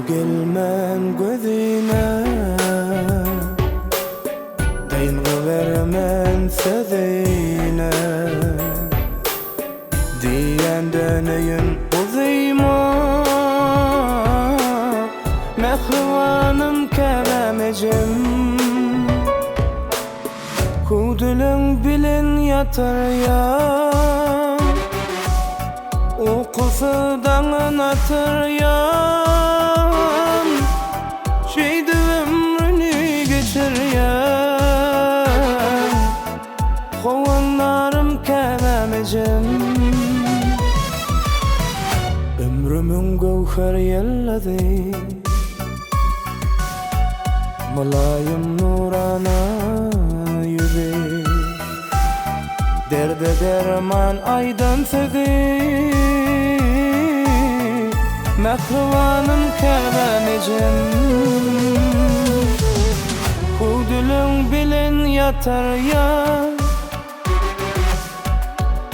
gelmen gözüne Dayanğı vermen sözüne Diyenden öyin uzayma Mehrivanım kememecim Kudülün bilin yatır ya Okusudan anlatır ya Şeydi ömrünü geçir ya Kovanlarım kememecim Ömrümün gövher yelladı Malayım nurana yüzü Derde derman aydan sözü Mehrivanım kememecim Kudülün bilin yatar ya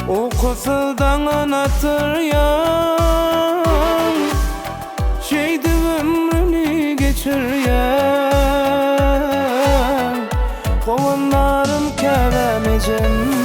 O kısıldan anlatır ya Şeydi ömrünü geçir ya Kovanlarım kememecim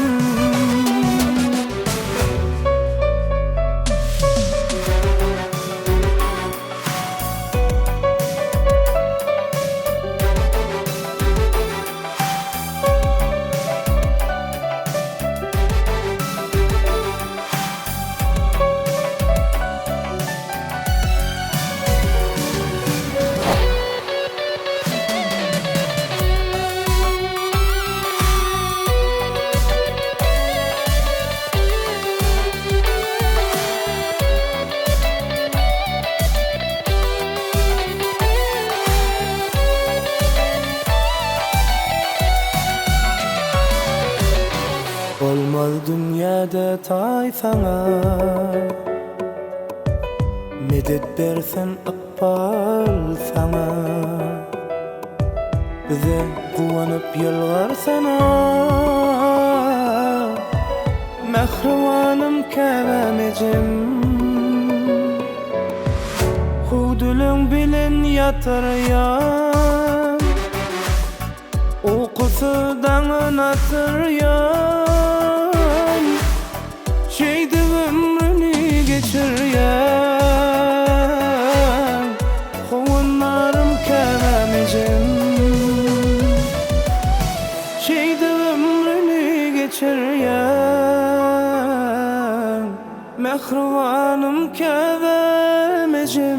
Olmaz dünyada tay sana Medet bersen akbal sana Bize kuvanıp yılgar sana Mehrivanım kememecim Hudülün bilin yatır ya Okusudan anlatır ya Şeydi ömrünü geçir ya Kovanlarım kememecim Şeydi ömrünü geçir ya Mehrivanım kememecim